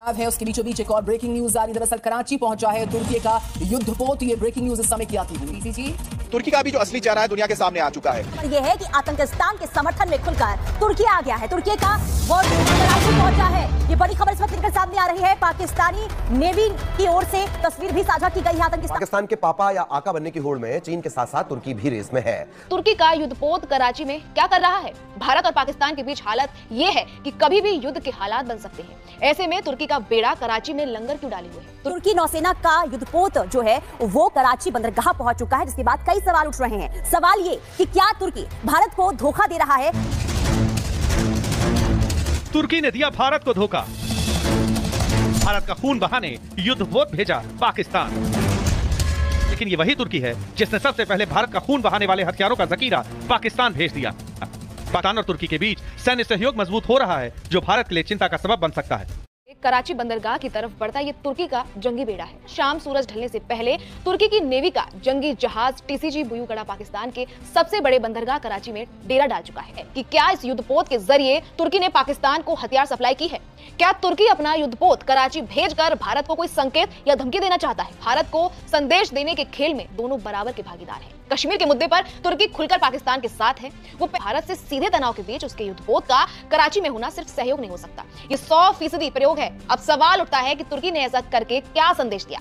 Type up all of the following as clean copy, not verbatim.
अब है उसके बीचों बीच एक और ब्रेकिंग न्यूज आ रही। दरअसल कराची पहुंचा है तुर्की का युद्धपोत। ये ब्रेकिंग न्यूज इस समय की आती हुई जी तुर्की का भी जो असली चेहरा है दुनिया के सामने आ चुका है। ये है कि आतंकिस्तान के समर्थन में खुलकर तुर्की आ गया है। तुर्की का वर्ल्ड कराची पहुंचा है। ये बड़ी खबर इस वक्त निकल सामने आ रही है। पाकिस्तानी नेवी की ओर से तस्वीर भी साझा की गई है। पाकिस्तान के पापा या आका बनने की होड़ में चीन के साथ साथ तुर्की भी रेस में है। तुर्की का युद्धपोत कराची में क्या कर रहा है? भारत और पाकिस्तान के बीच हालत ये है कि कभी भी युद्ध के हालात बन सकते हैं। ऐसे में तुर्की का बेड़ा कराची में लंगर क्यों डाले हुए है? तुर्की नौसेना का युद्धपोत जो है वो कराची बंदरगाह पहुंच चुका है, जिसके बाद कई सवाल उठ रहे हैं। सवाल ये कि क्या तुर्की भारत को धोखा दे रहा है? तुर्की ने दिया भारत को धोखा। भारत का खून बहाने युद्धपोत भेजा पाकिस्तान। लेकिन ये वही तुर्की है जिसने सबसे पहले भारत का खून बहाने वाले हथियारों का जखीरा पाकिस्तान भेज दिया। पाकिस्तान और तुर्की के बीच सैन्य सहयोग मजबूत हो रहा है, जो भारत के लिए चिंता का सबब बन सकता है। कराची बंदरगाह की तरफ बढ़ता ये तुर्की का जंगी बेड़ा है। शाम सूरज ढलने से पहले तुर्की की नेवी का जंगी जहाज टीसीजी बुयुकड़ा पाकिस्तान के सबसे बड़े बंदरगाह कराची में डेरा डाल चुका है। कि क्या इस युद्धपोत के जरिए तुर्की ने पाकिस्तान को हथियार सप्लाई की है? क्या तुर्की अपना युद्धपोत कराची भेजकर भारत को कोई संकेत या धमकी देना चाहता है? भारत को संदेश देने के खेल में दोनों बराबर के भागीदार हैं। कश्मीर के मुद्दे पर तुर्की खुलकर पाकिस्तान के साथ है। वो भारत से सीधे तनाव के बीच उसके युद्धपोत का कराची में होना सिर्फ सहयोग नहीं हो सकता, ये 100% प्रयोग है। अब सवाल उठता है कि तुर्की ने ऐसा करके क्या संदेश दिया?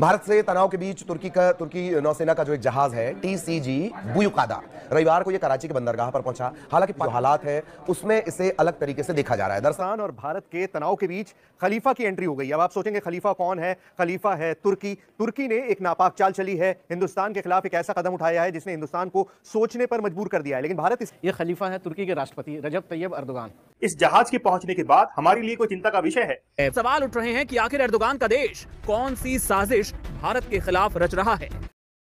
भारत से तनाव के बीच तुर्की नौसेना का जो एक जहाज है टीसीजी बुयुकादा रविवार को ये कराची के बंदरगाह पर पहुंचा। हालांकि जो हालात है उसमें इसे अलग तरीके से देखा जा रहा है। दरअसल और भारत के तनाव के बीच खलीफा की एंट्री हो गई। अब आप सोचेंगे खलीफा कौन है? खलीफा है तुर्की। तुर्की ने एक नापाक चाल चली है, हिंदुस्तान के खिलाफ एक ऐसा कदम उठाया है जिसने हिंदुस्तान को सोचने पर मजबूर कर दिया है। लेकिन भारत ये खलीफा है तुर्की के राष्ट्रपति रजब तैयब अर्दोगान। इस जहाज के पहुंचने के बाद हमारे लिए कोई चिंता का विषय है। सवाल उठ रहे हैं कि आखिर अर्दोगान का देश कौन सी साजिश भारत के खिलाफ रच रहा है।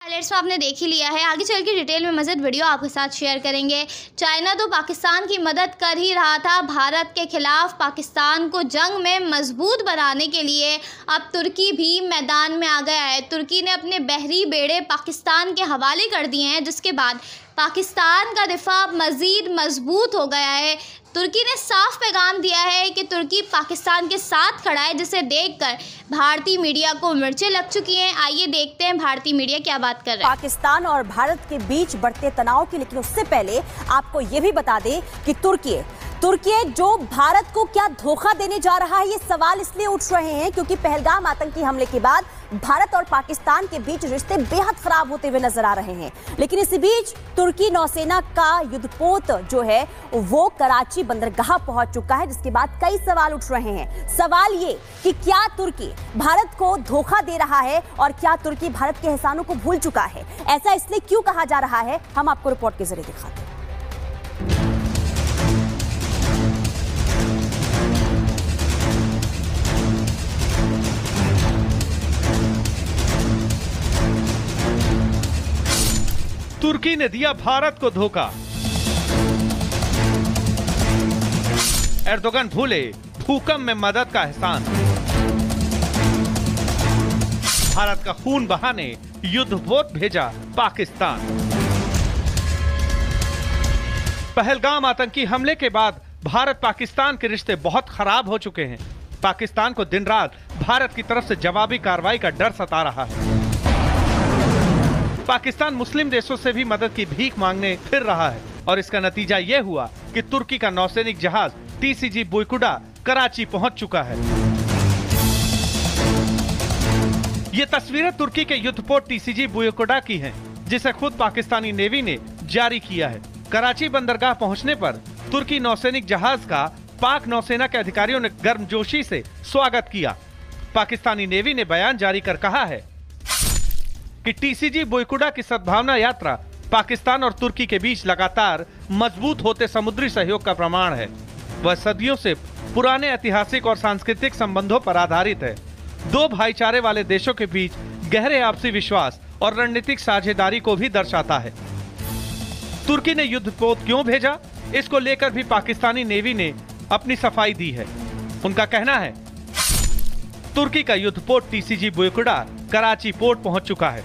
हाइलाइट्स आपने देख ही लिया है। आगे चल के डिटेल में मज़ीद वीडियो आपके साथ शेयर करेंगे। चाइना तो पाकिस्तान की मदद कर ही रहा था भारत के खिलाफ। पाकिस्तान को जंग में मजबूत बनाने के लिए अब तुर्की भी मैदान में आ गया है। तुर्की ने अपने बहरी बेड़े पाकिस्तान के हवाले कर दिए हैं, जिसके बाद पाकिस्तान का दिफा मज़ीद मजबूत हो गया है। तुर्की ने साफ पैगाम दिया है कि तुर्की पाकिस्तान के साथ खड़ा है, जिसे देखकर भारतीय मीडिया को मिर्चें लग चुकी हैं। आइए देखते हैं भारतीय मीडिया क्या बात कर रहा है। पाकिस्तान और भारत के बीच बढ़ते तनाव की, लेकिन उससे पहले आपको ये भी बता दें कि तुर्की जो भारत को क्या धोखा देने जा रहा है, ये सवाल इसलिए उठ रहे हैं क्योंकि पहलगाम आतंकी हमले के बाद भारत और पाकिस्तान के बीच रिश्ते बेहद खराब होते हुए नजर आ रहे हैं। लेकिन इसी बीच तुर्की नौसेना का युद्धपोत जो है वो कराची बंदरगाह पहुंच चुका है, जिसके बाद कई सवाल उठ रहे हैं। सवाल ये कि क्या तुर्की भारत को धोखा दे रहा है और क्या तुर्की भारत के एहसानों को भूल चुका है? ऐसा इसलिए क्यों कहा जा रहा है, हम आपको रिपोर्ट के जरिए दिखाते हैं। तुर्की ने दिया भारत को धोखा। एर्दोगन भूले भूकंप में मदद का एहसान। भारत का खून बहाने युद्धपोत भेजा पाकिस्तान। पहलगाम आतंकी हमले के बाद भारत पाकिस्तान के रिश्ते बहुत खराब हो चुके हैं। पाकिस्तान को दिन रात भारत की तरफ से जवाबी कार्रवाई का डर सता रहा है। पाकिस्तान मुस्लिम देशों से भी मदद की भीख मांगने फिर रहा है और इसका नतीजा यह हुआ कि तुर्की का नौसैनिक जहाज टीसीजी बुयुकड़ा कराची पहुंच चुका है। ये तस्वीरें तुर्की के युद्धपोत टीसीजी बुयुकड़ा की हैं, जिसे खुद पाकिस्तानी नेवी ने जारी किया है। कराची बंदरगाह पहुंचने पर तुर्की नौसैनिक जहाज का पाक नौसेना के अधिकारियों ने गर्मजोशी से स्वागत किया। पाकिस्तानी नेवी ने बयान जारी कर कहा है कि टीसीजी बुयुकड़ा की सद्भावना यात्रा पाकिस्तान और तुर्की के बीच लगातार मजबूत होते समुद्री सहयोग का प्रमाण है। वह सदियों से पुराने ऐतिहासिक और सांस्कृतिक संबंधों पर आधारित है। दो भाईचारे वाले देशों के बीच गहरे आपसी विश्वास और रणनीतिक साझेदारी को भी दर्शाता है। तुर्की ने युद्धपोत क्यों भेजा, इसको लेकर भी पाकिस्तानी नेवी ने अपनी सफाई दी है। उनका कहना है तुर्की का युद्धपोत टीसीजी बुयुकड़ा कराची पोर्ट पहुंच चुका है।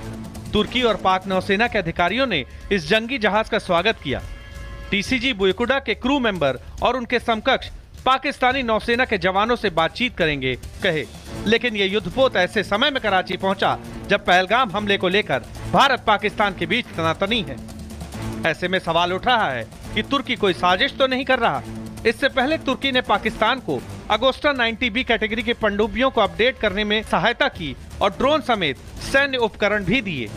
तुर्की और पाक नौसेना के अधिकारियों ने इस जंगी जहाज का स्वागत किया। टीसीजी बुयुकड़ा के क्रू मेंबर और उनके समकक्ष पाकिस्तानी नौसेना के जवानों से बातचीत करेंगे कहे, लेकिन ये युद्धपोत ऐसे समय में कराची पहुंचा जब पहलगाम हमले को लेकर भारत पाकिस्तान के बीच तनातनी है। ऐसे में सवाल उठ रहा है कि तुर्की कोई साजिश तो नहीं कर रहा। इससे पहले तुर्की ने पाकिस्तान को अगोस्टा 90B कैटेगरी के पनडुब्बियों को अपडेट करने में सहायता की और ड्रोन समेत सैन्य उपकरण भी दिए।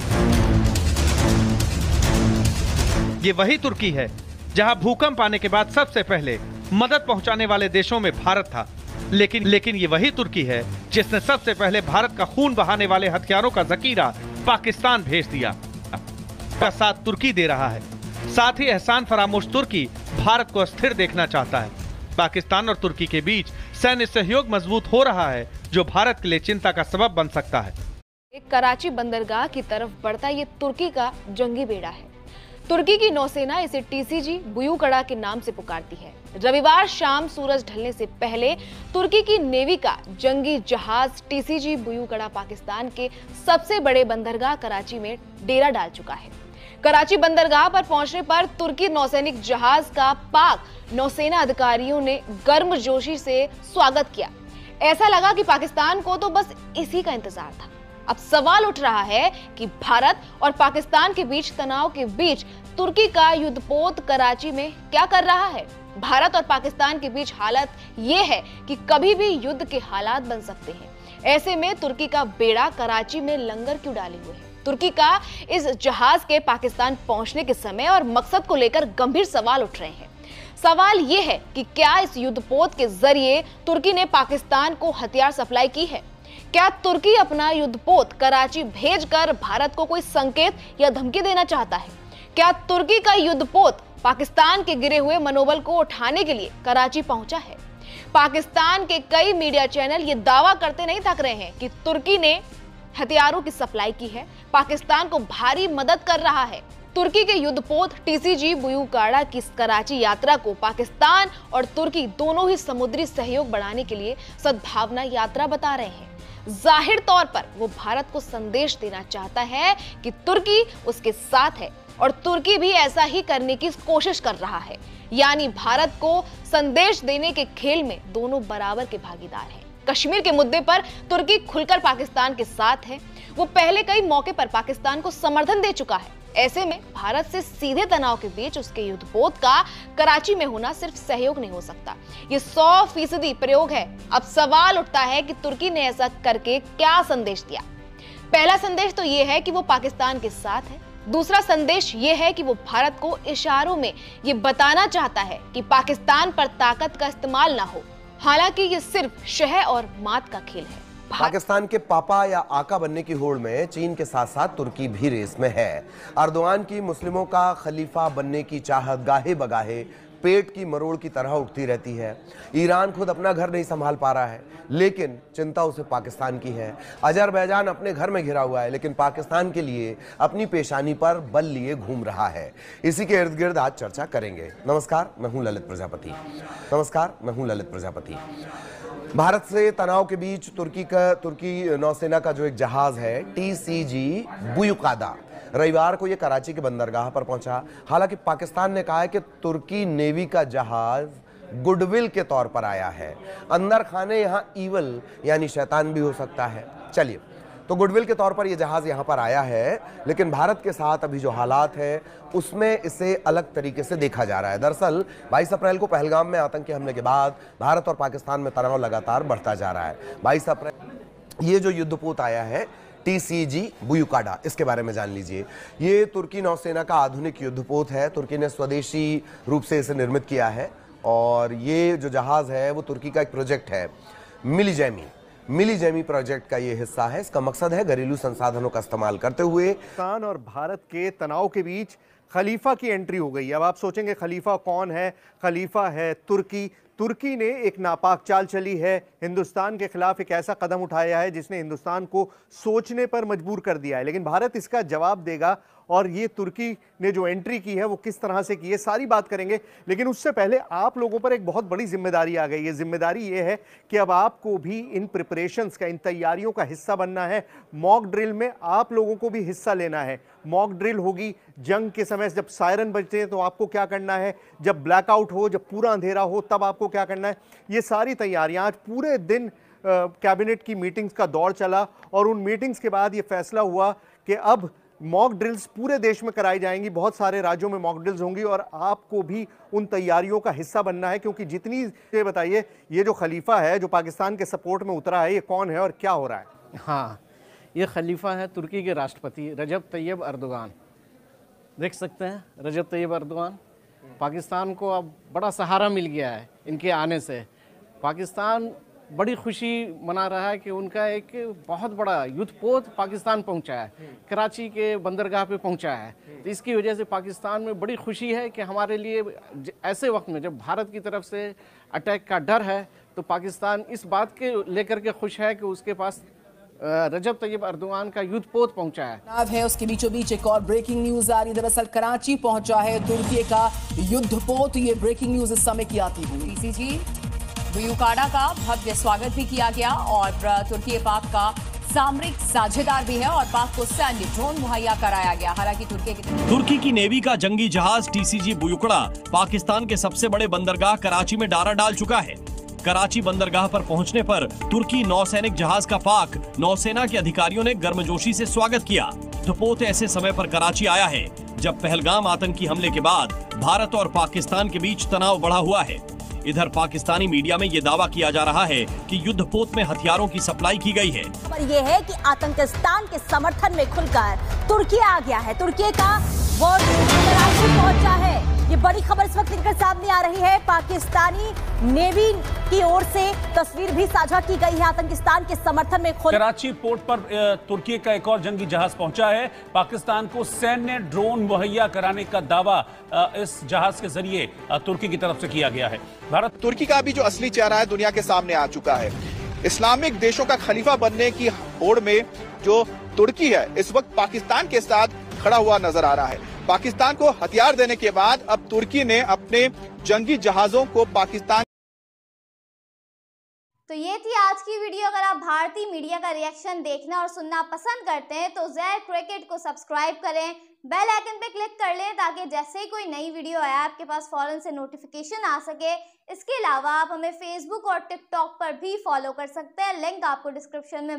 ये वही तुर्की है जहां भूकंप आने के बाद सबसे पहले मदद पहुंचाने वाले देशों में भारत था। लेकिन ये वही तुर्की है जिसने सबसे पहले भारत का खून बहाने वाले हथियारों का जखीरा पाकिस्तान भेज दिया। का साथ तुर्की दे रहा है। साथ ही एहसान फरामोश तुर्की भारत को अस्थिर देखना चाहता है। पाकिस्तान और तुर्की के बीच सैन्य सहयोग मजबूत हो रहा है, जो भारत के लिए चिंता का सबब बन सकता है। एक कराची बंदरगाह की तरफ बढ़ता ये तुर्की का जंगी बेड़ा है। तुर्की की नौसेना इसे टीसीजी बुयुकड़ा के नाम से पुकारती है। रविवार शाम सूरज ढलने से पहले तुर्की की नेवी का जंगी जहाज टीसीजी बुयुकड़ा पाकिस्तान के सबसे बड़े बंदरगाह कराची में डेरा डाल चुका है। कराची बंदरगाह पर पहुंचने पर तुर्की नौसैनिक जहाज का पाक नौसेना अधिकारियों ने गर्मजोशी से स्वागत किया। ऐसा लगा कि पाकिस्तान को तो बस इसी का इंतजार था। अब सवाल उठ रहा है कि भारत और पाकिस्तान के बीच तनाव के बीच तुर्की का युद्धपोत कराची में क्या कर रहा है। भारत और पाकिस्तान के बीच हालत ये है कि कभी भी युद्ध के हालात बन सकते हैं। ऐसे में तुर्की का बेड़ा कराची में लंगर क्यों डाले हुए है। तुर्की का इस जहाज के पाकिस्तान पहुंचने के समय और मकसद को लेकर गंभीर सवाल उठ रहे हैं। सवाल ये है कि क्या इस युद्धपोत के जरिए तुर्की ने पाकिस्तान को हथियार सप्लाई की है। क्या तुर्की अपना युद्धपोत कराची भेजकर भारत को कोई संकेत या धमकी देना चाहता है। क्या तुर्की का युद्धपोत पाकिस्तान के गिरे हुए मनोबल को उठाने के लिए कराची पहुंचा है। पाकिस्तान के कई मीडिया चैनल ये दावा करते नहीं थक रहे हैं कि तुर्की ने हथियारों की सप्लाई की है, पाकिस्तान को भारी मदद कर रहा है। तुर्की के युद्धपोत टीसीजी बुयुकाड़ा की कराची यात्रा को पाकिस्तान और तुर्की दोनों ही समुद्री सहयोग बढ़ाने के लिए सद्भावना यात्रा बता रहे हैं। जाहिर तौर पर वो भारत को संदेश देना चाहता है कि तुर्की उसके साथ है और तुर्की भी ऐसा ही करने की कोशिश कर रहा है। यानी भारत को संदेश देने के खेल में दोनों बराबर के भागीदार हैं। कश्मीर के मुद्दे पर तुर्की खुलकर पाकिस्तान के साथ है। वो पहले कई मौके पर पाकिस्तान को समर्थन दे चुका है। ऐसे में भारत से सीधे तनाव के बीच उसके युद्धपोत का कराची में होना सिर्फ सहयोग नहीं हो सकता, ये 100% प्रयोग है। अब सवाल उठता है कि तुर्की ने ऐसा करके क्या संदेश दिया। पहला संदेश तो ये है कि वो पाकिस्तान के साथ है। दूसरा संदेश ये है कि वो भारत को इशारों में ये बताना चाहता है कि पाकिस्तान पर ताकत का इस्तेमाल ना हो। हालांकि ये सिर्फ शह और मात का खेल है। पाकिस्तान के पापा या आका बनने की होड़ में चीन के साथ साथ तुर्की भी रेस में है। अर्दोआन की मुस्लिमों का खलीफा बनने की चाहत गाहे बगाहे पेट की मरोड़ की तरह उठती रहती है। ईरान खुद अपना घर नहीं संभाल पा रहा है, लेकिन चिंता उसे पाकिस्तान की है। अजरबैजान अपने घर में घिरा हुआ है, लेकिन पाकिस्तान के लिए अपनी पेशानी पर बल लिए घूम रहा है। इसी के इर्द गिर्द आज चर्चा करेंगे। नमस्कार, मैं हूं ललित प्रजापति। भारत से तनाव के बीच तुर्की नौसेना का जो एक जहाज है टीसीजी बुयुकादा, रविवार को यह कराची के बंदरगाह पर पहुंचा। हालांकि पाकिस्तान ने कहा है कि तुर्की नेवी का जहाज गुडविल के तौर पर आया है। अंदर खाने यहां ईवल यानी शैतान भी हो सकता है। चलिए, तो गुडविल के तौर पर यह जहाज यहां पर आया है, लेकिन भारत के साथ अभी जो हालात है उसमें इसे अलग तरीके से देखा जा रहा है। दरअसल 22 अप्रैल को पहलगाम में आतंकी हमले के बाद भारत और पाकिस्तान में तनाव लगातार बढ़ता जा रहा है। 22 अप्रैल ये जो युद्धपोत आया है टीसीजी बुयुकाड़ा, इसके बारे में जान लीजिए। ये तुर्की नौसेना का आधुनिक युद्धपोत है। तुर्की ने स्वदेशी रूप से इसे निर्मित किया है और ये जो जहाज है वो तुर्की का एक प्रोजेक्ट है, मिलीजेमी प्रोजेक्ट का ये हिस्सा है। इसका मकसद है घरेलू संसाधनों का इस्तेमाल करते हुए पाकिस्तान और भारत के तनाव के बीच खलीफा की एंट्री हो गई। अब आप सोचेंगे खलीफा कौन है। खलीफा है तुर्की ने एक नापाक चाल चली है, हिंदुस्तान के खिलाफ एक ऐसा कदम उठाया है जिसने हिंदुस्तान को सोचने पर मजबूर कर दिया है। लेकिन भारत इसका जवाब देगा और ये तुर्की ने जो एंट्री की है वो किस तरह से की है, सारी बात करेंगे। लेकिन उससे पहले आप लोगों पर एक बहुत बड़ी जिम्मेदारी आ गई है। जिम्मेदारी ये है कि अब आपको भी इन प्रिपरेशंस का, इन तैयारियों का हिस्सा बनना है। मॉक ड्रिल में आप लोगों को भी हिस्सा लेना है। मॉक ड्रिल होगी जंग के समय, जब सायरन बजते हैं तो आपको क्या करना है, जब ब्लैकआउट हो, जब पूरा अंधेरा हो, तब आपको को क्या करना है, ये सारी तैयारियां आज पूरे दिन कैबिनेट की मीटिंग्स का दौर चला और उन मीटिंग्स के बाद ये फैसला हुआ कि अब मॉक ड्रिल्स पूरे देश में कराई जाएंगी, बहुत सारे राज्यों में मॉक ड्रिल्स होंगी और आपको भी उन तैयारियों का हिस्सा बनना है। क्योंकि जितनी, ये बताइए, ये जो खलीफा है जो पाकिस्तान के सपोर्ट में उतरा है, ये कौन है और क्या हो रहा है? हाँ, ये खलीफा है तुर्की के राष्ट्रपति रजब तैयब अर्दोगान। देख सकते हैं रजब तैयब अर्दोगान। पाकिस्तान को अब बड़ा सहारा मिल गया है इनके आने से। पाकिस्तान बड़ी खुशी मना रहा है कि उनका एक बहुत बड़ा युद्धपोत पाकिस्तान पहुंचा है, कराची के बंदरगाह पे पहुंचा है। तो इसकी वजह से पाकिस्तान में बड़ी खुशी है कि हमारे लिए ऐसे वक्त में जब भारत की तरफ से अटैक का डर है, तो पाकिस्तान इस बात के लेकर के खुश है कि उसके पास रजब तैयब अर्दोगान का युद्धपोत पहुंचा है। उसके बीचों बीच एक और ब्रेकिंग न्यूज आ रही है। दरअसल कराची पहुंचा है तुर्की का युद्धपोत। ये ब्रेकिंग न्यूज इस समय की आती हुई। टीसीजी बुयुकाडा का भव्य स्वागत भी किया गया और तुर्की पाक का सामरिक साझेदार भी है और पाक को सैन्य ड्रोन मुहैया कराया गया। हालांकि तुर्की की नेवी का जंगी जहाज टीसीजी बुयुकड़ा पाकिस्तान के सबसे बड़े बंदरगाह कराची में डारा डाल चुका है। कराची बंदरगाह पर पहुंचने पर तुर्की नौसैनिक जहाज का पाक नौसेना के अधिकारियों ने गर्मजोशी से स्वागत किया। युद्धपोत ऐसे समय पर कराची आया है जब पहलगाम आतंकी हमले के बाद भारत और पाकिस्तान के बीच तनाव बढ़ा हुआ है। इधर पाकिस्तानी मीडिया में ये दावा किया जा रहा है कि युद्धपोत में हथियारों की सप्लाई की गई है। पर यह है कि आतंकिस्तान के समर्थन में खुलकर तुर्की आ गया है। तुर्की का वो कराची पहुंचा है। ये बड़ी खबर इस वक्त निकल सामने आ रही है। पाकिस्तानी नेवी की ओर से तस्वीर भी साझा की गई है। आतंकिस्तान के समर्थन में कराची पोर्ट पर तुर्की का एक और जंगी जहाज पहुंचा है। पाकिस्तान को सैन्य ड्रोन मुहैया कराने का दावा इस जहाज के जरिए तुर्की की तरफ से किया गया है। भारत तुर्की का भी जो असली चेहरा है दुनिया के सामने आ चुका है। इस्लामिक देशों का खलीफा बनने की होड़ में जो तुर्की है इस वक्त पाकिस्तान के साथ खड़ा हुआ नजर आ रहा है। पाकिस्तान को हथियार देने के बाद अब तुर्की ने अपने जंगी जहाजों को पाकिस्तान। तो ये थी आज की वीडियो। अगर आप भारतीय मीडिया का रिएक्शन देखना और सुनना पसंद करते हैं तो ज़ेड क्रिकेट को सब्सक्राइब करें, बेल आइकन पे क्लिक कर लें ताकि जैसे ही कोई नई वीडियो आए आपके पास फौरन से नोटिफिकेशन आ सके। इसके अलावा आप हमें फेसबुक और टिकटॉक पर भी फॉलो कर सकते हैं। लिंक आपको डिस्क्रिप्शन में